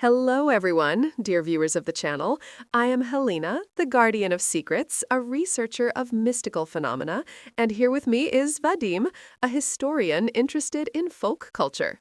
Hello, everyone, dear viewers of the channel. I am Helena, the guardian of secrets, a researcher of mystical phenomena, and here with me is Vadim, a historian interested in folk culture.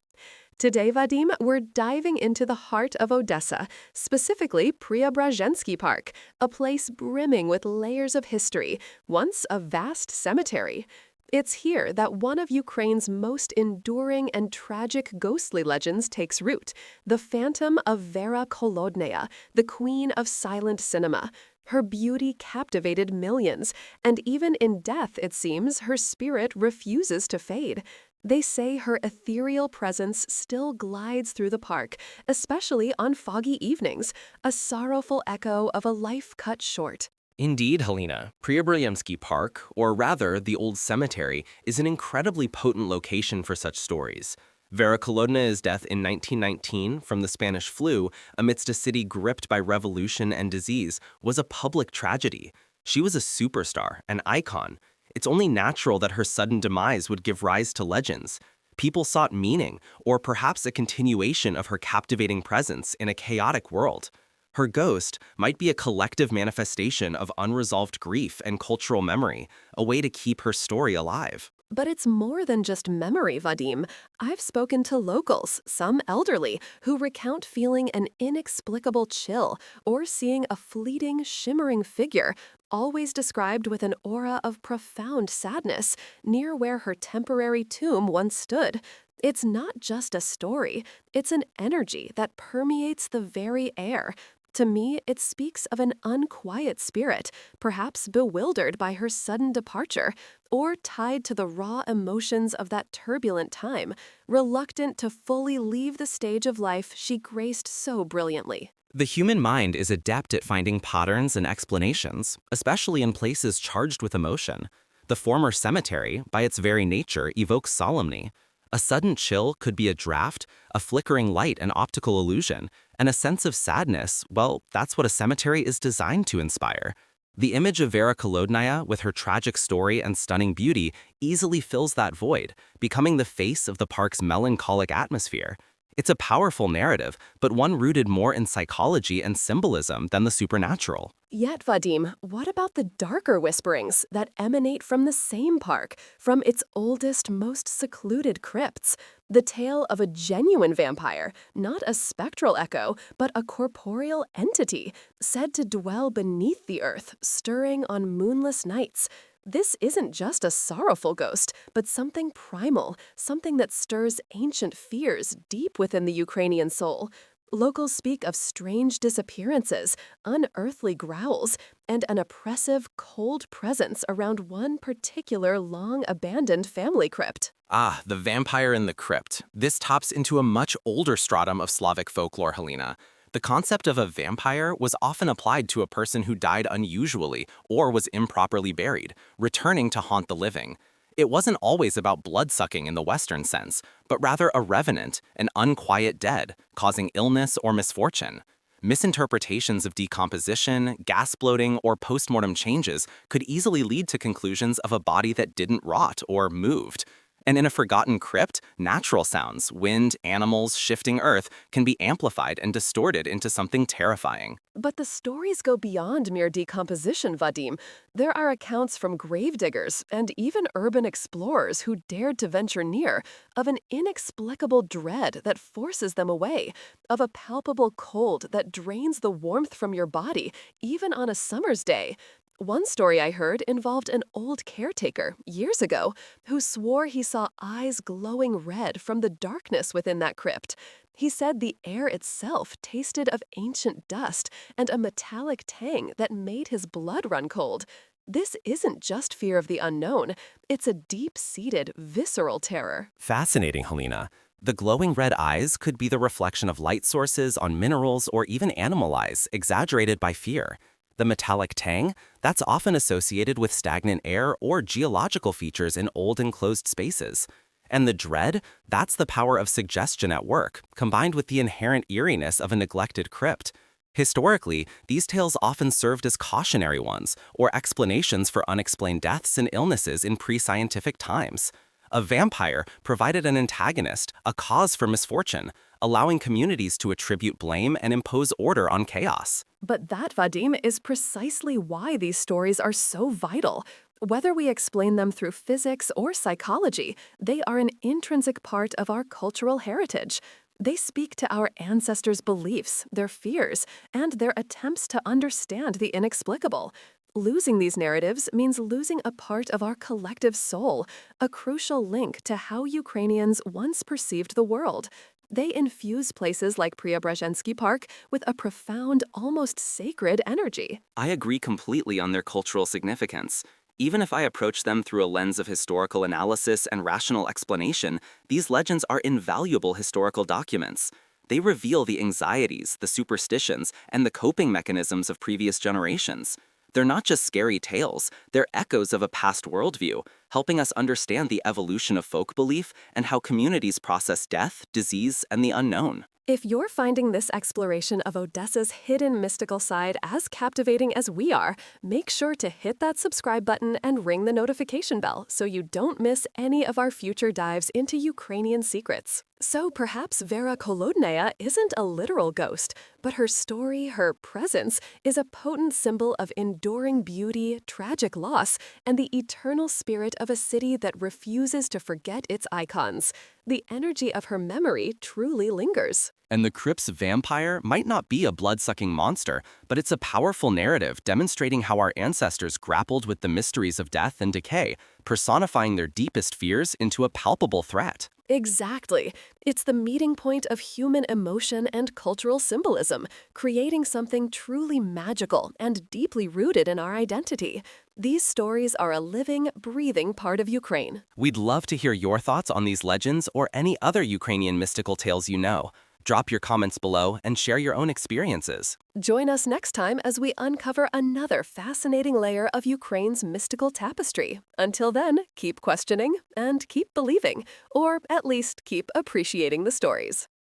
Today, Vadim, we're diving into the heart of Odessa, specifically Preobrazhensky Park, a place brimming with layers of history, once a vast cemetery. It's here that one of Ukraine's most enduring and tragic ghostly legends takes root, the phantom of Vera Kholodnaya, the queen of silent cinema. Her beauty captivated millions, and even in death, it seems, her spirit refuses to fade. They say her ethereal presence still glides through the park, especially on foggy evenings, a sorrowful echo of a life cut short. Indeed, Helena, Preobrazhensky Park, or rather the Old Cemetery, is an incredibly potent location for such stories. Vera Kholodnaya's death in 1919 from the Spanish flu, amidst a city gripped by revolution and disease, was a public tragedy. She was a superstar, an icon. It's only natural that her sudden demise would give rise to legends. People sought meaning, or perhaps a continuation of her captivating presence in a chaotic world. Her ghost might be a collective manifestation of unresolved grief and cultural memory, a way to keep her story alive. But it's more than just memory, Vadim. I've spoken to locals, some elderly, who recount feeling an inexplicable chill or seeing a fleeting, shimmering figure, always described with an aura of profound sadness, near where her temporary tomb once stood. It's not just a story, it's an energy that permeates the very air. To me, it speaks of an unquiet spirit, perhaps bewildered by her sudden departure, or tied to the raw emotions of that turbulent time, reluctant to fully leave the stage of life she graced so brilliantly. The human mind is adept at finding patterns and explanations, especially in places charged with emotion. The former cemetery, by its very nature, evokes solemnity. A sudden chill could be a draft, a flickering light an optical illusion, and a sense of sadness, well, that's what a cemetery is designed to inspire. The image of Vera Kholodnaya, with her tragic story and stunning beauty, easily fills that void, becoming the face of the park's melancholic atmosphere. It's a powerful narrative, but one rooted more in psychology and symbolism than the supernatural. Yet, Vadim, what about the darker whisperings that emanate from the same park, from its oldest, most secluded crypts? The tale of a genuine vampire, not a spectral echo, but a corporeal entity, said to dwell beneath the earth, stirring on moonless nights. This isn't just a sorrowful ghost, but something primal, something that stirs ancient fears deep within the Ukrainian soul. Locals speak of strange disappearances, unearthly growls, and an oppressive, cold presence around one particular long-abandoned family crypt. Ah, the vampire in the crypt. This taps into a much older stratum of Slavic folklore, Helena. The concept of a vampire was often applied to a person who died unusually or was improperly buried, returning to haunt the living. It wasn't always about blood-sucking in the Western sense, but rather a revenant, an unquiet dead, causing illness or misfortune. Misinterpretations of decomposition, gas bloating, or postmortem changes could easily lead to conclusions of a body that didn't rot or moved. And in a forgotten crypt, natural sounds, wind, animals, shifting earth, can be amplified and distorted into something terrifying. But the stories go beyond mere decomposition, Vadim. There are accounts from gravediggers and even urban explorers who dared to venture near, of an inexplicable dread that forces them away, of a palpable cold that drains the warmth from your body, even on a summer's day. One story I heard involved an old caretaker, years ago, who swore he saw eyes glowing red from the darkness within that crypt. He said the air itself tasted of ancient dust and a metallic tang that made his blood run cold. This isn't just fear of the unknown, it's a deep-seated, visceral terror. Fascinating, Helena. The glowing red eyes could be the reflection of light sources on minerals or even animal eyes, exaggerated by fear. The metallic tang, that's often associated with stagnant air or geological features in old enclosed spaces. And the dread, that's the power of suggestion at work, combined with the inherent eeriness of a neglected crypt. Historically, these tales often served as cautionary ones, or explanations for unexplained deaths and illnesses in pre-scientific times. A vampire provided an antagonist, a cause for misfortune, allowing communities to attribute blame and impose order on chaos. But that, Vadim, is precisely why these stories are so vital. Whether we explain them through physics or psychology, they are an intrinsic part of our cultural heritage. They speak to our ancestors' beliefs, their fears, and their attempts to understand the inexplicable. Losing these narratives means losing a part of our collective soul, a crucial link to how Ukrainians once perceived the world. They infuse places like Preobrazhensky Park with a profound, almost sacred energy. I agree completely on their cultural significance. Even if I approach them through a lens of historical analysis and rational explanation, these legends are invaluable historical documents. They reveal the anxieties, the superstitions, and the coping mechanisms of previous generations. They're not just scary tales, they're echoes of a past worldview, helping us understand the evolution of folk belief and how communities process death, disease, and the unknown. If you're finding this exploration of Odessa's hidden mystical side as captivating as we are, make sure to hit that subscribe button and ring the notification bell so you don't miss any of our future dives into Ukrainian secrets. So perhaps Vera Kholodnaya isn't a literal ghost, but her story, her presence, is a potent symbol of enduring beauty, tragic loss, and the eternal spirit of a city that refuses to forget its icons. The energy of her memory truly lingers. And the crypt's vampire might not be a blood-sucking monster, but it's a powerful narrative demonstrating how our ancestors grappled with the mysteries of death and decay, personifying their deepest fears into a palpable threat. Exactly. It's the meeting point of human emotion and cultural symbolism, creating something truly magical and deeply rooted in our identity. These stories are a living, breathing part of Ukraine. We'd love to hear your thoughts on these legends or any other Ukrainian mystical tales you know. Drop your comments below and share your own experiences. Join us next time as we uncover another fascinating layer of Ukraine's mystical tapestry. Until then, keep questioning and keep believing, or at least keep appreciating the stories.